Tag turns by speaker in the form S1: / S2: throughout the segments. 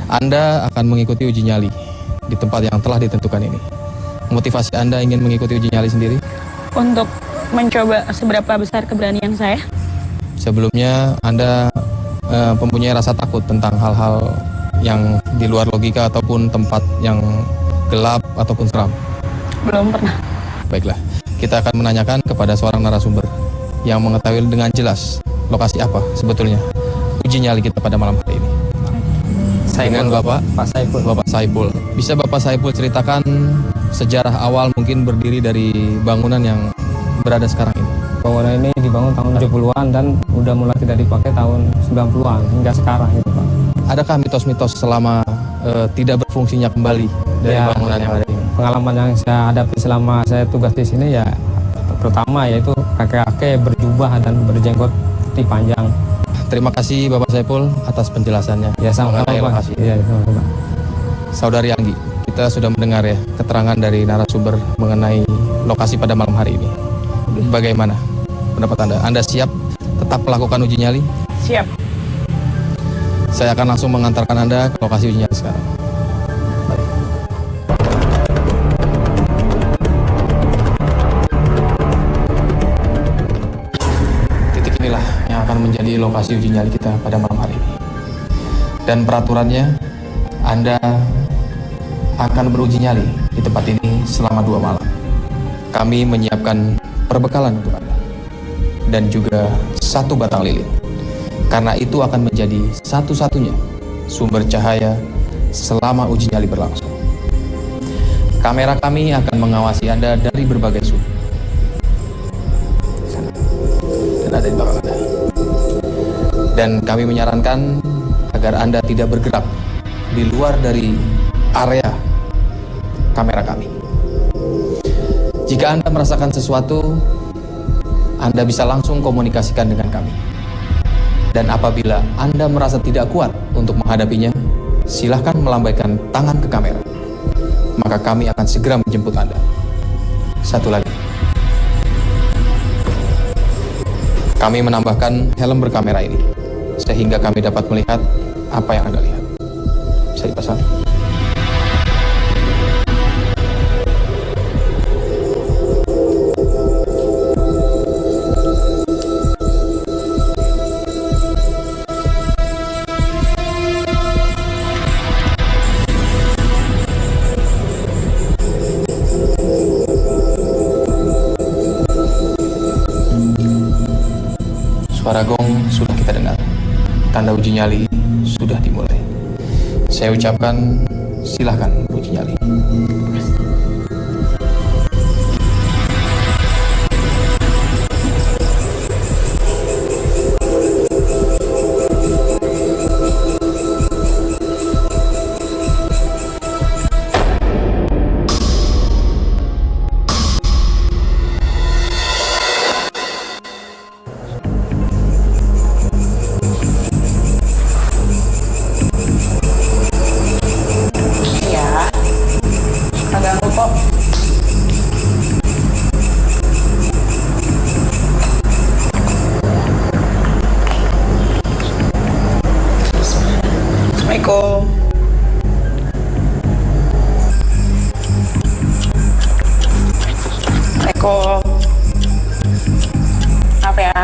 S1: Anda akan mengikuti uji nyali di tempat yang telah ditentukan ini. Motivasi Anda ingin mengikuti uji nyali sendiri?
S2: Untuk mencoba seberapa besar keberanian saya.
S1: Sebelumnya Anda mempunyai rasa takut tentang hal-hal yang di luar logika ataupun tempat yang gelap ataupun seram?
S2: Belum pernah.
S1: Baiklah, kita akan menanyakan kepada seorang narasumber yang mengetahui dengan jelas lokasi apa sebetulnya uji nyali kita pada malam hari ini. Dengan Bapak
S3: Saipul.
S1: Bapak Saipul. Bisa Bapak Saipul ceritakan sejarah awal mungkin berdiri dari bangunan yang berada sekarang ini?
S3: Bangunan ini dibangun tahun 70-an dan udah mulai tidak dipakai tahun 90-an hingga sekarang gitu Pak.
S1: Adakah mitos-mitos selama tidak berfungsinya kembali dari bangunan yang ada ini?
S3: Pengalaman yang saya hadapi selama saya tugas di sini ya pertama yaitu kakek-kakek berjubah dan berjenggot putih panjang.
S1: Terima kasih Bapak Saipul atas penjelasannya.
S3: Ya sama-sama Pak. Iya sama-sama.
S1: Saudari Anggi, kita sudah mendengar ya keterangan dari narasumber mengenai lokasi pada malam hari ini. Bagaimana pendapat Anda? Anda siap tetap melakukan uji nyali?
S2: Siap.
S1: Saya akan langsung mengantarkan Anda ke lokasi uji nyali sekarang. Baik. Titik inilah yang akan menjadi lokasi uji nyali kita pada malam hari ini. Dan peraturannya, Anda akan beruji nyali di tempat ini selama 2 malam. Kami menyiapkan perbekalan untuk Anda dan juga 1 batang lilin, karena itu akan menjadi satu-satunya sumber cahaya selama uji nyali berlangsung. Kamera kami akan mengawasi Anda dari berbagai sudut dan ada di belakang Anda. Dan kami menyarankan agar Anda tidak bergerak di luar dari area kamera kami. Jika Anda merasakan sesuatu, Anda bisa langsung komunikasikan dengan kami. Dan apabila Anda merasa tidak kuat untuk menghadapinya, silahkan melambaikan tangan ke kamera. Maka kami akan segera menjemput Anda. Satu lagi, kami menambahkan helm berkamera ini, sehingga kami dapat melihat apa yang Anda lihat. Bisa dipasang. Suara gong sudah kita dengar. Tanda uji nyali sudah dimulai. Saya ucapkan silahkan uji nyali.
S2: Assalamualaikum. Assalamualaikum. Maaf ya.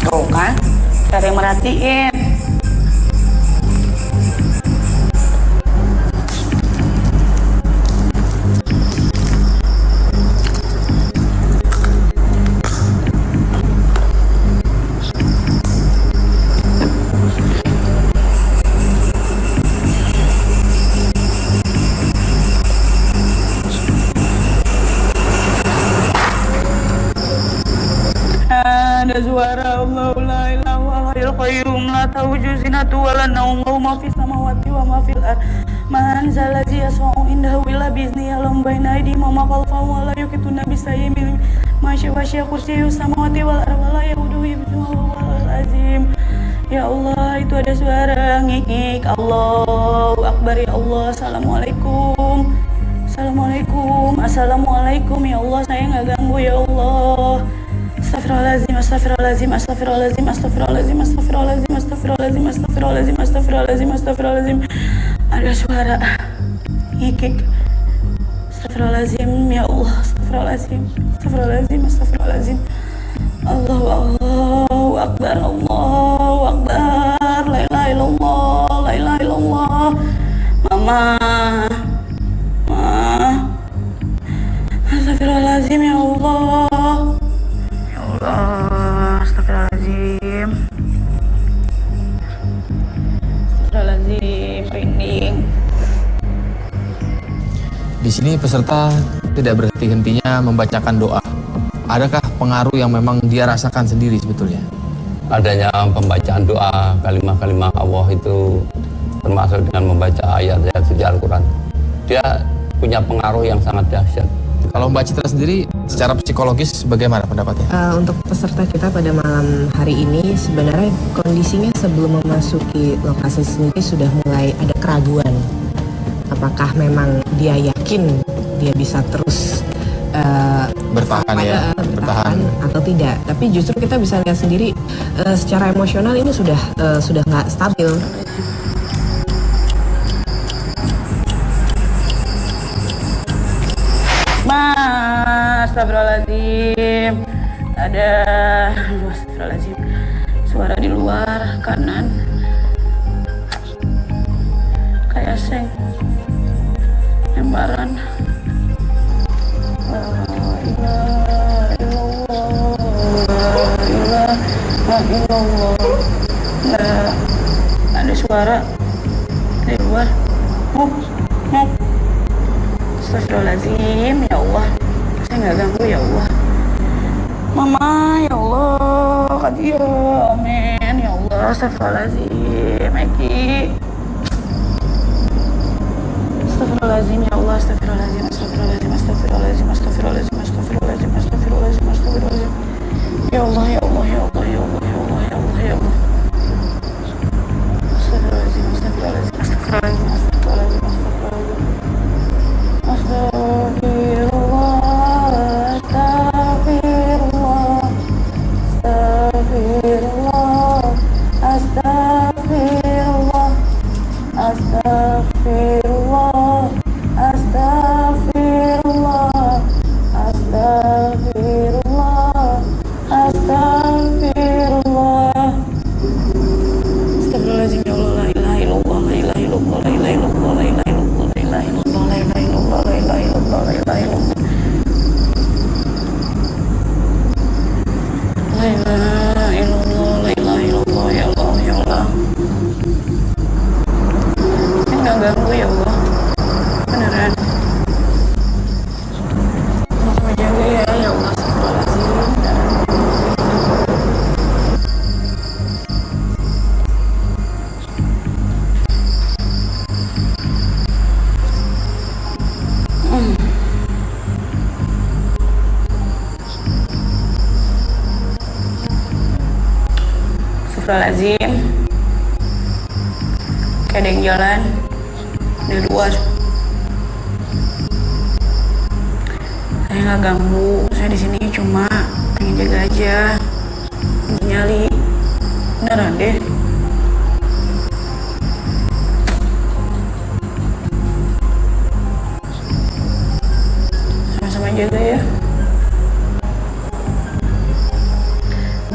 S2: Tuh kan, ada yang merhatiin. Ada suara Allahu la ilaha illallahul qayyum la ta'khudhuhu sinatun wa la nawm lahu ma fis samawati wa ma fil ard man zalazi yasfa'u indahu illa bi'izni ya'lamu baina aydihim wa ma khalfahum wa la yuhituna bi shay'in min ilmihi wa wasi'a kursiyyuhus samawati wal ardi wa la ya'uduhu hifdhuhuma wa huwal azim. Ya Allah, itu ada suara ngik-ngik. Allahu Akbar. Ya Allah. Assalamualaikum. Assalamualaikum. Assalamualaikum. Ya Allah, saya nggak ganggu ya Allah. Astagfirullah. Astaghfirullahaladzim, astaghfirullahaladzim, astaghfirullahaladzim, astaghfirullahaladzim, astaghfirullahaladzim, astaghfirullahaladzim, astaghfirullahaladzim, astaghfirullahaladzim, astaghfirullahaladzim. Ada suara ngikik. Astaghfirullahaladzim, ya Allah, astaghfirullahaladzim, astaghfirullahaladzim, astaghfirullahaladzim. Allahu Akbar, Allahu Akbar, la ilaha illallah, la ilaha illallah. Mama, astaghfirullahaladzim, ya Allah. Ya Allah, astaghfirullahaladzim. Astaghfirullahaladzim, merinding.
S1: Di sini peserta tidak berhenti-hentinya membacakan doa. Adakah pengaruh yang memang dia rasakan sendiri sebetulnya?
S4: Adanya pembacaan doa, kalimah-kalimah Allah itu termasuk dengan membaca ayat-ayat suci Al-Quran. Dia punya pengaruh yang sangat dahsyat.
S1: Kalau Mbak Citra sendiri secara psikologis bagaimana pendapatnya?
S5: Untuk peserta kita pada malam hari ini sebenarnya kondisinya sebelum memasuki lokasi sendiri sudah mulai ada keraguan. Apakah memang dia yakin dia bisa terus
S1: Bertahan ya,
S5: bertahan atau tidak? Tapi justru kita bisa lihat sendiri secara emosional ini sudah nggak stabil.
S2: Astagfirullahaladzim. Astagfirullahaladzim. Suara di luar kanan. Kayak seng. Lemparan. La ilaha illallah. Nggak ada suara di luar. Astagfirullahaladzim, ya Allah. Saya nggak ganggu, ya Allah. Mama, ya Allah. Kadia, amin, ya Allah. Astagfirullahaladzim, Eki. Astagfirullahaladzim, ya Allah. Astagfirullahaladzim, astagfirullahaladzim, astagfirullahaladzim, astagfirullahaladzim, astagfirullahaladzim, astagfirullahaladzim, astagfirullahaladzim. Ya Allah, ya Allah, ya Allah, ya Allah, ya Allah, ya Allah, ya Allah. Astagfirullahaladzim, astagfirullahaladzim, astagfirullahaladzim, astagfirullahaladzim, astagfirullahaladzim. Astagfirullah, astagfirullah, astagfirullah, astagfirullah, astagfirullah, astagfirullah, astagfirullah, astagfirullah. Astagfirullahaladzim, ya Allah, la ilaha illallah, la ilaha illallah, la ilaha illallah, la ilaha illallah, la ilaha illallah, la ilaha illallah, la ilaha illallah, la ilaha illallah. La ilaha illallah, la ilaha illallah, ya Allah, ya Allah. Saya nggak ganggu, ya Allah. Beneran. Mau jaga ya, ya Allah. Astagfirullahaladzim. Kayak ada yang jalan di luar. Saya nggak ganggu. Saya di sini cuma pengen jaga aja. Nyali. Beneran deh. Sama-sama jaga ya.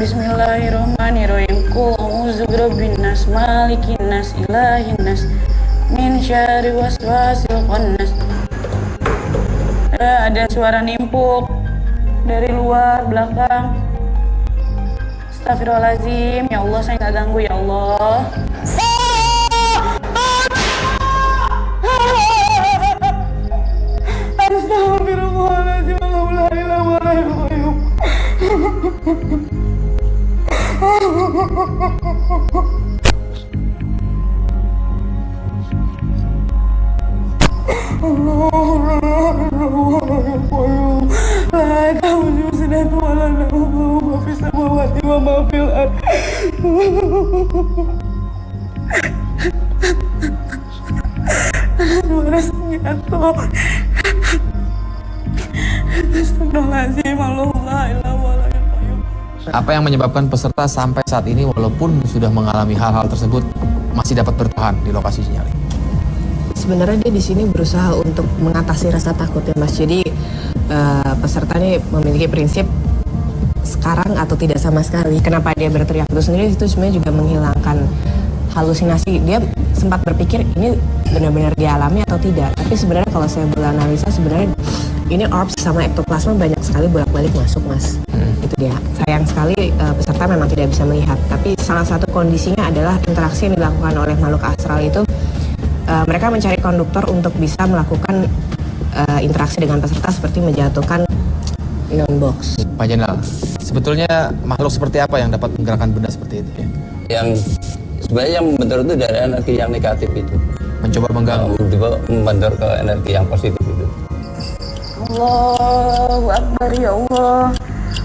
S2: Bismillahirrahmanirrahim. Qul a'udzu birabbin nas, malikin nas, ilahin nas, min syarri waswasil khannas. Ada suara nimpuk dari luar belakang. Astagfirullahaladzim, ya Allah, saya nggak ganggu, ya Allah. Astagfirullahaladzim, la ilaha illallah. Suara senjata. Astagfirullahaladzim, Allah la ilaha illallah.
S1: Apa yang menyebabkan peserta sampai saat ini walaupun sudah mengalami hal-hal tersebut masih dapat bertahan di lokasi uji nyali?
S5: Sebenarnya dia di sini berusaha untuk mengatasi rasa takut ya Mas. Jadi peserta ini memiliki prinsip sekarang atau tidak sama sekali. Kenapa dia berteriak itu sendiri itu sebenarnya juga menghilangkan halusinasi. Dia sempat berpikir ini benar-benar dialami atau tidak. Tapi sebenarnya kalau saya beranalisa sebenarnya ini orbs sama ektoplasma banyak sekali bolak-balik masuk Mas. Itu dia. Sayang sekali peserta memang tidak bisa melihat. Tapi salah satu kondisinya adalah interaksi yang dilakukan oleh makhluk astral itu. Mereka mencari konduktor untuk bisa melakukan interaksi dengan peserta seperti menjatuhkan non-box.
S1: Pak Jenderal, sebetulnya makhluk seperti apa yang dapat menggerakkan benda seperti itu ya?
S4: Yang sebenarnya yang membentur itu dari energi yang negatif itu.
S1: Mencoba mengganggu.
S4: Membentur ke energi yang positif itu.
S2: Allahu Akbar ya Allah.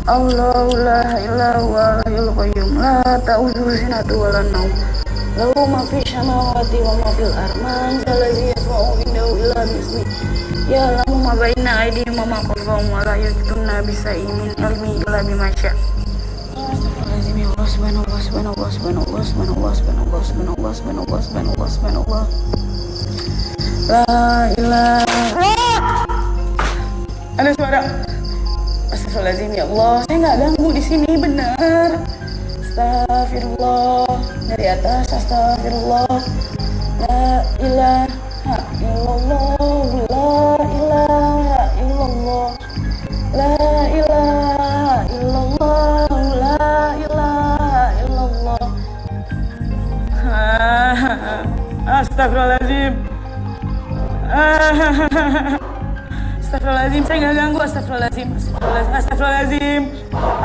S2: Allahu la ilaha illallahul qayyum la ta'udzuhu sinatun wa la naum. Lahu ma fis samawati wa ma fil ardi. Man zalazi yasma'u indahu illa bi'izni. Ya lamu ma baina aydihim wa ma khalfahum wa la yuhituna bi shay'in min ilmihi illa bima syaa. Astagfirullahaladzim ya Allah subhanallah subhanallah subhanallah subhanallah subhanallah subhanallah subhanallah subhanallah subhanallah. La ilaha. Ada suara. Astagfirullahaladzim ya Allah, saya nggak ganggu di sini benar. Astagfirullah dari atas. Astagfirullah. La ilaha illallah. La ilaha illallah. La ilaha illallah. La ilaha illallah. Astagfirullahaladzim. Astagfirullahaladzim, saya nggak ganggu. Astagfirullahaladzim, astagfirullahaladzim,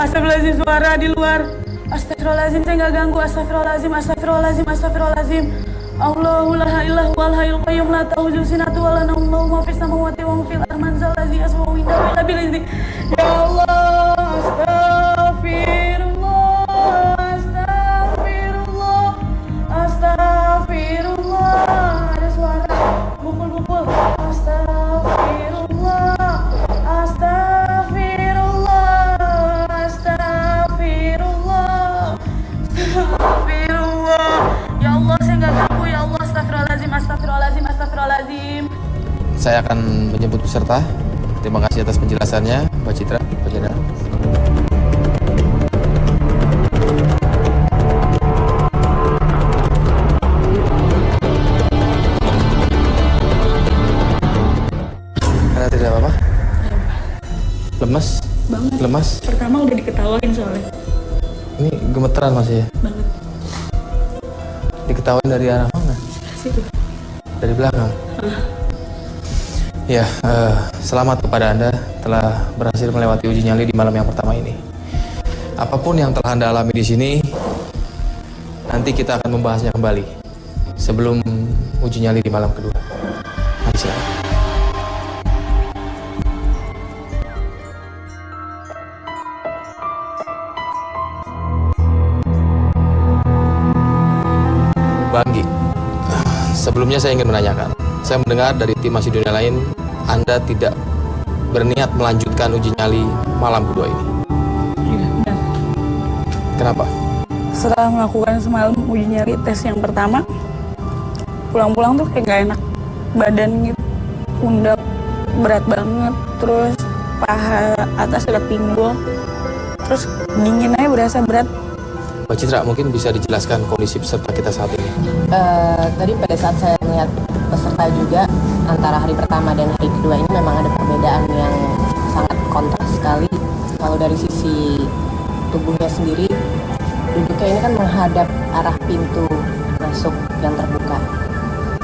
S2: astagfirullahaladzim, suara di luar. Astagfirullahaladzim, saya nggak ganggu. Astagfirullahaladzim, astagfirullahaladzim, astagfirullahaladzim. Allahu la ilaha illallahul hayyul qayyum la ta'khudhuhu sinatun wa la nawm lahu ma fis samawati wa ma fil ardi man zal ladzi yasma'u indahu illa bi'izni. Ya Allah, astagfirullah, astagfirullah, astagfirullah. Ada suara pukul-pukul. Astagfirullah, astagfirullah, astagfirullah, astagfirullah. Ya Allah, saya nggak ganggu ya Allah. Astagfirullahaladzim, astagfirullahaladzim, astagfirullahaladzim.
S1: Saya akan menyebut peserta. Terima kasih atas penjelasannya, Mbak Citra, Pak Jenderal. Anda tidak apa-apa? Lemas?
S2: Banget.
S1: Lemas?
S2: Pertama udah diketawain soalnya.
S1: Ini gemeteran masih ya?
S2: Banget.
S1: Diketawain dari arah mana?
S2: Situ.
S1: Dari belakang? Ya, selamat kepada Anda telah berhasil melewati uji nyali di malam yang pertama ini. Apapun yang telah Anda alami di sini, nanti kita akan membahasnya kembali sebelum uji nyali di malam kedua. Mari silakan. Banggi, sebelumnya saya ingin menanyakan. Saya mendengar dari tim Masih Dunia Lain, Anda tidak berniat melanjutkan uji nyali malam kedua ini.
S2: Iya, benar.
S1: Kenapa?
S2: Setelah melakukan semalam uji nyali tes yang pertama, pulang-pulang tuh kayak gak enak badan gitu, pundak berat banget, terus paha atas dekat pinggul, terus dingin aja berasa berat.
S1: Mbak Citra, mungkin bisa dijelaskan kondisi peserta kita saat ini?
S5: Tadi pada saat saya melihat peserta juga antara hari pertama dan hari kedua ini memang ada perbedaan yang sangat kontras sekali. Kalau dari sisi tubuhnya sendiri, duduknya ini kan menghadap arah pintu masuk yang terbuka.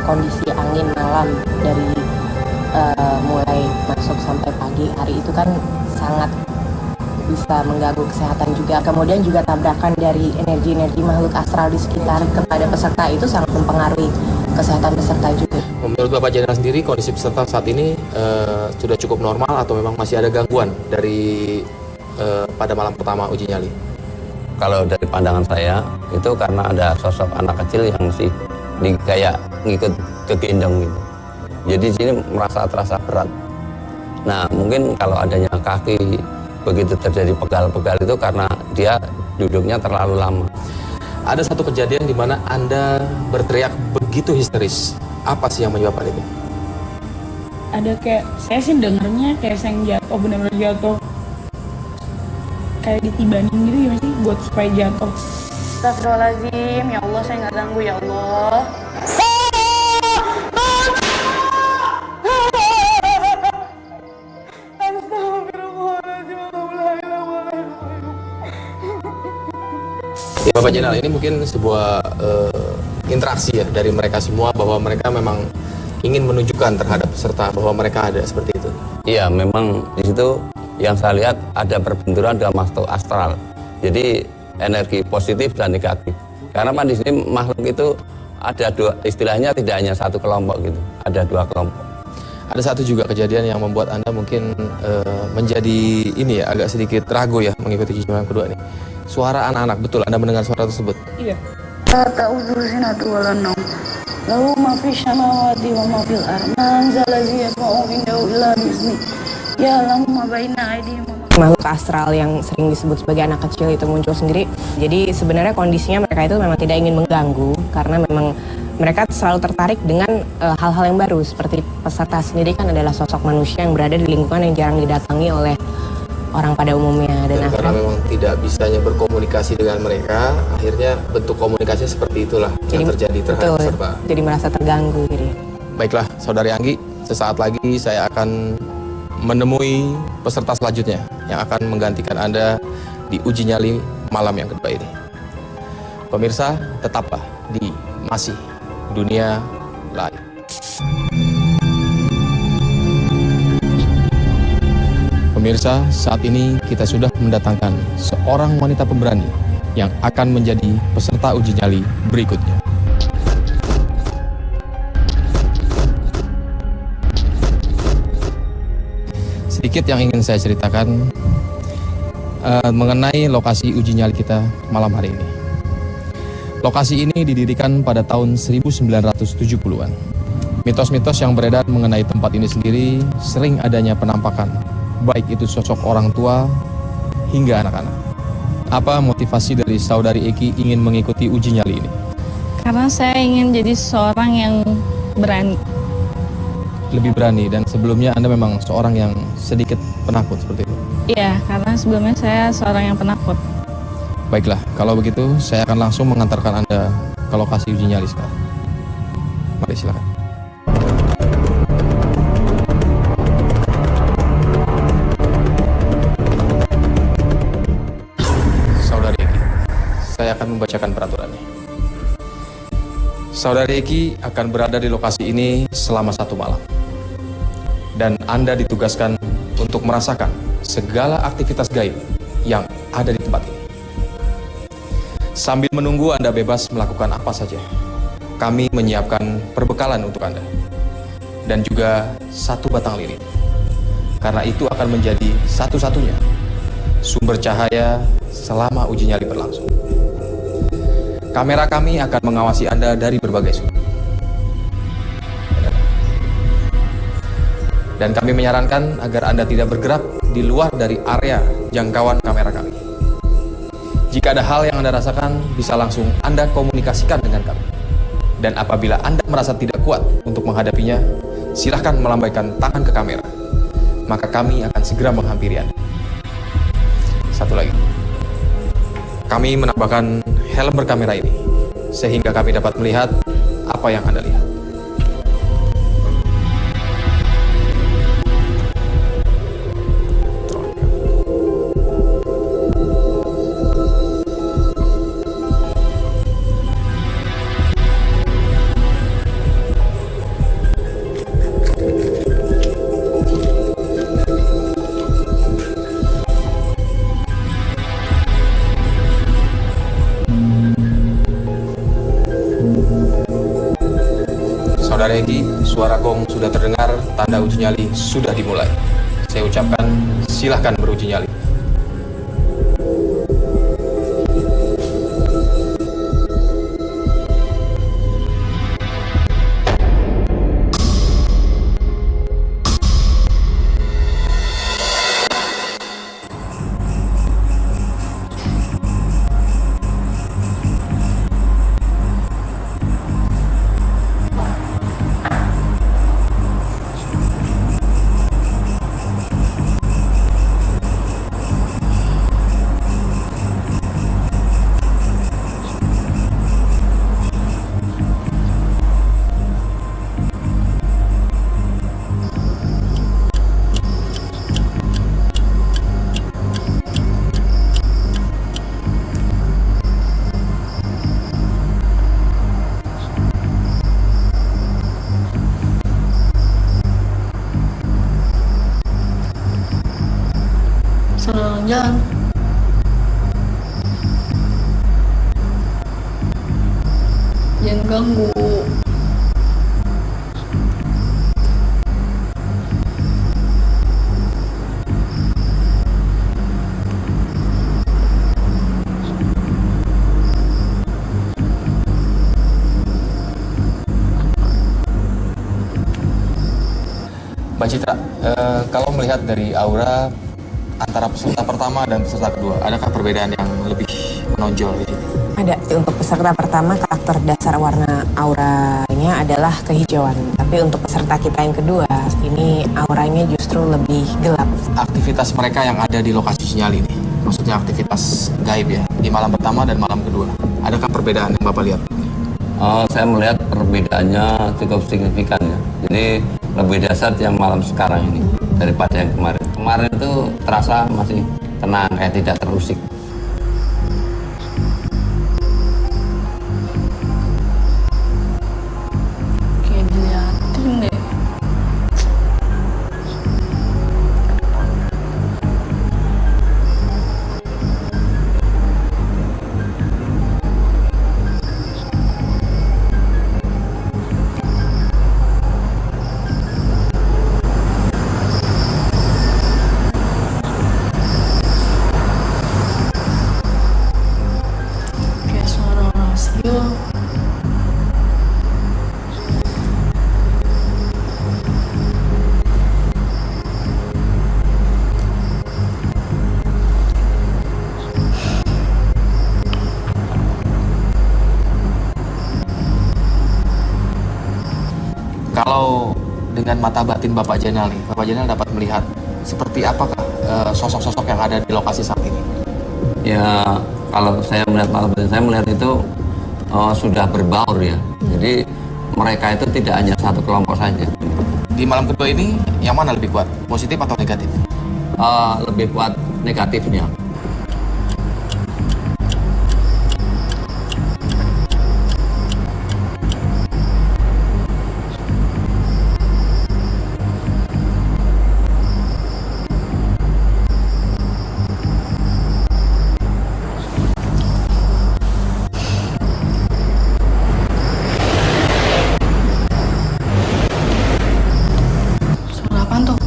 S5: Kondisi angin malam dari mulai masuk sampai pagi hari itu kan sangat bisa mengganggu kesehatan juga. Kemudian juga tabrakan dari energi-energi makhluk astral di sekitar kepada peserta itu sangat mempengaruhi kesehatan peserta juga.
S1: Menurut Bapak Jenderal sendiri, kondisi peserta saat ini sudah cukup normal atau memang masih ada gangguan dari pada malam pertama uji nyali?
S4: Kalau dari pandangan saya itu karena ada sosok anak kecil yang masih kayak ngikut kegendong gitu. Jadi di sini terasa berat. Nah mungkin kalau adanya kaki begitu terjadi pegal-pegal itu karena dia duduknya terlalu lama.
S1: Ada satu kejadian di mana Anda berteriak begitu histeris. Apa sih yang menyebabkan itu?
S2: Ada kayak, saya sih dengernya kayak seng jatuh, bener-bener jatuh. Kayak ditibanin gitu gimana sih, buat supaya jatuh. Astagfirullahaladzim, ya Allah saya nggak ganggu ya Allah.
S1: Ya Bapak Jenal, ini mungkin sebuah interaksi ya dari mereka semua bahwa mereka memang ingin menunjukkan terhadap peserta bahwa mereka ada seperti itu.
S4: Iya, memang di situ yang saya lihat ada perbenturan dalam makhluk astral. Jadi energi positif dan negatif. Karena di sini makhluk itu ada dua, istilahnya tidak hanya satu kelompok gitu, ada dua kelompok.
S1: Ada satu juga kejadian yang membuat Anda mungkin menjadi ini ya agak sedikit ragu ya mengikuti uji malam kedua ini. Suara anak-anak, betul Anda mendengar suara tersebut?
S2: Iya. Ta'udzu sinatu wa lan naum. Lahu ma fis samawati wa ma fil ardh. Man zalazi yasma'u indahu illa bi'izni. Ya lahu ma baina aydihim wa ma
S5: Makhluk astral yang sering disebut sebagai anak kecil itu muncul sendiri. Jadi sebenarnya kondisinya mereka itu memang tidak ingin mengganggu karena memang mereka selalu tertarik dengan hal-hal yang baru. Seperti peserta sendiri kan adalah sosok manusia yang berada di lingkungan yang jarang didatangi oleh orang pada umumnya. Dan
S1: karena memang tidak bisanya berkomunikasi dengan mereka, akhirnya bentuk komunikasinya seperti itulah yang terjadi terhadap peserta.
S5: Jadi merasa terganggu. Jadi.
S1: Baiklah, Saudari Anggi, sesaat lagi saya akan menemui peserta selanjutnya yang akan menggantikan Anda di uji nyali malam yang kedua ini. Pemirsa, tetaplah di Masih Dunia Live. Pemirsa, saat ini kita sudah mendatangkan seorang wanita pemberani yang akan menjadi peserta uji nyali berikutnya. Sedikit yang ingin saya ceritakan mengenai lokasi uji nyali kita malam hari ini. Lokasi ini didirikan pada tahun 1970-an. Mitos-mitos yang beredar mengenai tempat ini sendiri sering adanya penampakan, baik itu sosok orang tua hingga anak-anak. Apa motivasi dari Saudari Eki ingin mengikuti uji nyali ini?
S6: Karena saya ingin jadi seorang yang berani.
S1: Lebih berani, dan sebelumnya Anda memang seorang yang sedikit penakut seperti itu?
S6: Iya, karena sebelumnya saya seorang yang penakut.
S1: Baiklah, kalau begitu saya akan langsung mengantarkan Anda ke lokasi uji nyali sekarang. Mari silakan. Saudari Eki, saya akan membacakan peraturannya. Saudari Eki akan berada di lokasi ini selama 1 malam. Dan Anda ditugaskan untuk merasakan segala aktivitas gaib yang ada di tempat ini. Sambil menunggu Anda bebas melakukan apa saja. Kami menyiapkan perbekalan untuk Anda. Dan juga 1 batang lilin. Karena itu akan menjadi satu-satunya sumber cahaya selama uji nyali berlangsung. Kamera kami akan mengawasi Anda dari berbagai sudut. Dan kami menyarankan agar Anda tidak bergerak di luar dari area jangkauan kamera kami. Jika ada hal yang Anda rasakan, bisa langsung Anda komunikasikan dengan kami. Dan apabila Anda merasa tidak kuat untuk menghadapinya, silahkan melambaikan tangan ke kamera. Maka kami akan segera menghampiri Anda. Satu lagi. Kami menambahkan helm berkamera ini, sehingga kami dapat melihat apa yang Anda lihat. Saudara Eki, suara gong sudah terdengar, tanda uji nyali sudah dimulai. Saya ucapkan, silahkan beruji nyali.
S6: suruh jalan. Jangan ganggu.
S1: Mbak Citra, kalau melihat dari aura antara peserta pertama dan peserta kedua, adakah perbedaan yang lebih menonjol di sini?
S5: Ada. Untuk peserta pertama, karakter dasar warna auranya adalah kehijauan. Tapi untuk peserta kita yang kedua, ini auranya justru lebih gelap.
S1: Aktivitas mereka yang ada di lokasi sinyal ini, maksudnya aktivitas gaib ya, di malam pertama dan malam kedua, adakah perbedaan yang Bapak lihat?
S4: Saya melihat perbedaannya cukup signifikan ya. Jadi lebih dahsyat yang malam sekarang ini daripada yang kemarin. Kemarin itu terasa masih tenang, kayak tidak terusik.
S6: Kayak diliatin deh. Kayak suara radio.
S1: Kalau dengan mata batin Bapak Jenal nih, Bapak Jenal dapat melihat seperti apakah sosok-sosok yang ada di lokasi saat ini?
S4: Ya, kalau saya melihat malam ini, saya melihat itu sudah berbaur ya. Jadi mereka itu tidak hanya satu kelompok saja.
S1: Di malam kedua ini, yang mana lebih kuat? Positif atau negatif?
S4: Lebih kuat negatifnya.
S6: Suara apaan tuh?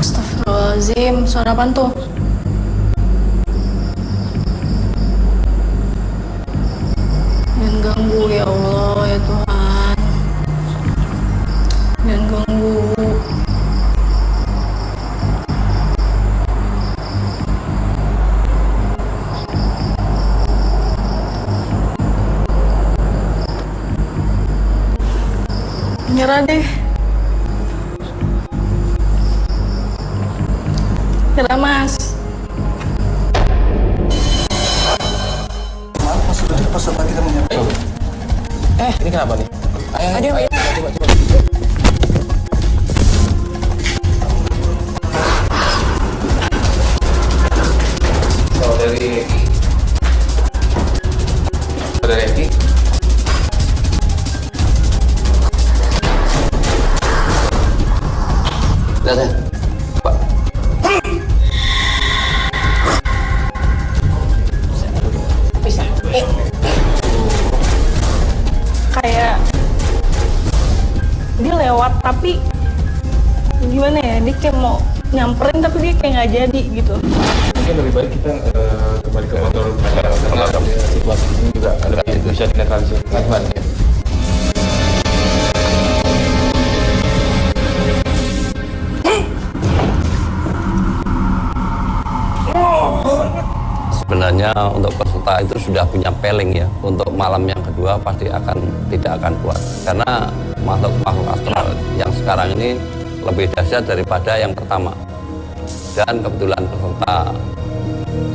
S6: Astagfirullahaladzim, suara apaan tuh? Jangan ganggu ya Allah, ya Tuhan. Jangan ganggu. Nyerah deh. Nyerah, Mas.
S1: Ini kenapa nih? Ayo, coba. Saudari Eki.
S4: Lihat ya, Pak.
S6: Kayak dia lewat tapi gimana ya, dia kayak mau nyamperin tapi dia kayak nggak jadi gitu.
S1: Mungkin lebih baik kita kembali ke motor situasi di sini juga lebih bisa dinetralisir. Gimana ya?
S4: Sebenarnya untuk peserta itu sudah punya peling ya. Untuk malam yang kedua pasti tidak akan kuat. Karena makhluk astral yang sekarang ini lebih dahsyat daripada yang pertama. Dan kebetulan peserta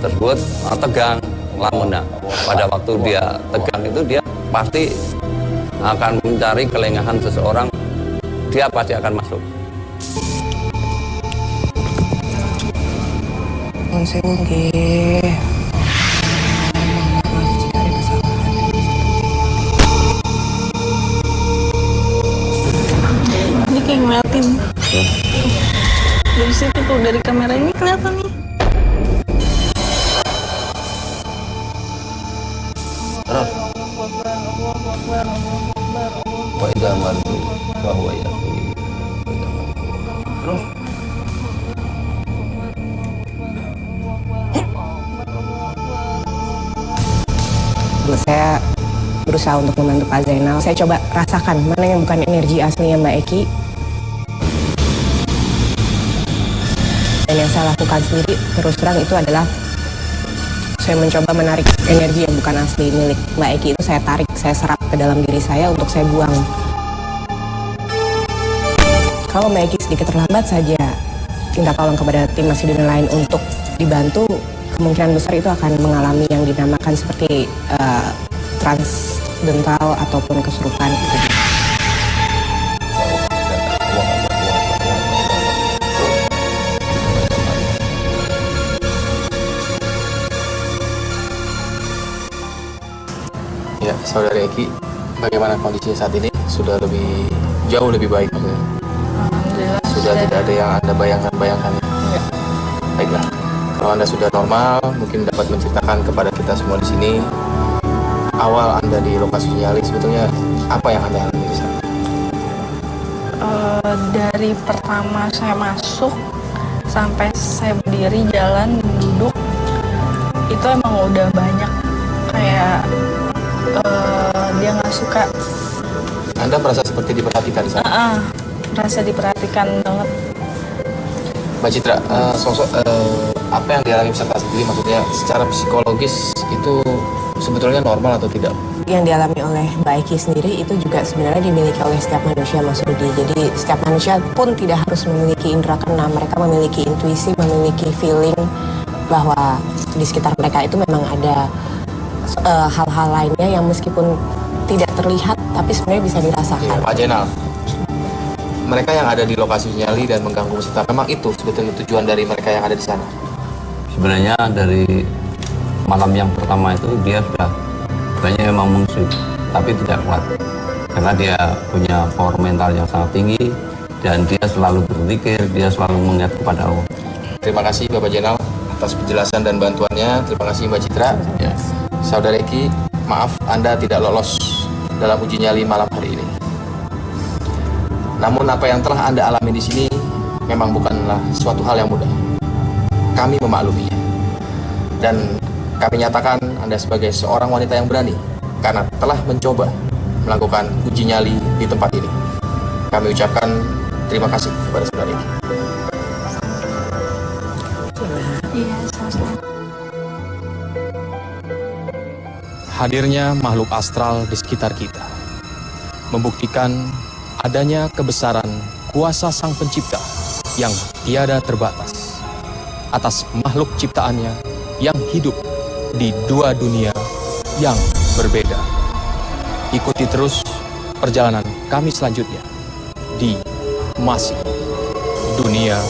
S4: tersebut tegang, lamun. Pada waktu dia tegang itu dia pasti akan mencari kelengahan seseorang. Dia pasti akan masuk.
S5: Nuwun sewu nggih. Maaf jika ada kesalahan.
S6: Ini kayak ngeliatin. Dari situ tuh, dari kamera ini kelihatan nih.
S4: Terus. Wa idza martu fa huwa yaqul. Terus.
S5: Saya berusaha untuk membantu Pak Zainal. Saya coba rasakan mana yang bukan energi aslinya Mbak Eki. Dan yang saya lakukan sendiri, terus terang itu adalah saya mencoba menarik energi yang bukan asli milik Mbak Eki. Itu saya tarik, saya serap ke dalam diri saya untuk saya buang. Kalau Mbak Eki sedikit terlambat saja minta tolong kepada tim Masidun lain untuk dibantu, kemungkinan besar itu akan mengalami yang dinamakan seperti transdental ataupun kesurupan.
S1: Ya, saudari Eki, bagaimana kondisinya saat ini? Sudah jauh lebih baik maksudnya?
S6: Alhamdulillah.
S1: Sudah tidak ada yang Anda bayangkan ya?
S6: Iya.
S1: Baiklah, kalau Anda sudah normal, mungkin dapat menceritakan kepada kita semua di sini awal Anda di lokasi nyali sebetulnya apa yang Anda alami di sana?
S6: Dari pertama saya masuk sampai saya berdiri, jalan, duduk, itu emang udah banyak kayak dia nggak suka.
S1: Anda merasa seperti diperhatikan di sana?
S6: Merasa diperhatikan banget.
S1: Mbak Citra, apa yang dialami peserta sendiri maksudnya secara psikologis itu sebetulnya normal atau tidak?
S5: Yang dialami oleh Mbak Eki sendiri itu juga sebenarnya dimiliki oleh setiap manusia, Mas Rudi. Jadi setiap manusia pun tidak harus memiliki indera keenam. Mereka memiliki intuisi, memiliki feeling bahwa di sekitar mereka itu memang ada hal-hal lainnya yang meskipun tidak terlihat tapi sebenarnya bisa dirasakan.
S1: Pak Zainal, mereka yang ada di lokasi nyali dan mengganggu peserta, memang itu sebetulnya tujuan dari mereka yang ada di sana?
S4: Sebenarnya dari malam yang pertama itu dia sudah banyak memang mengusik, tapi tidak kuat karena dia punya power mental yang sangat tinggi dan dia selalu berzikir, dia selalu mengingat kepada Allah.
S1: Terima kasih Bapak Zainal atas penjelasan dan bantuannya. Terima kasih Mbak Citra. Ya. Saudara Eki, maaf Anda tidak lolos dalam uji nyali malam hari ini. Namun apa yang telah Anda alami di sini memang bukanlah suatu hal yang mudah. Kami memakluminya. Dan kami nyatakan Anda sebagai seorang wanita yang berani karena telah mencoba melakukan uji nyali di tempat ini. Kami ucapkan terima kasih kepada saudara Eki.
S6: Iya, sama-sama.
S1: Hadirnya makhluk astral di sekitar kita membuktikan adanya kebesaran kuasa Sang Pencipta yang tiada terbatas atas makhluk ciptaannya yang hidup di dua dunia yang berbeda. Ikuti terus perjalanan kami selanjutnya di Masih Dunia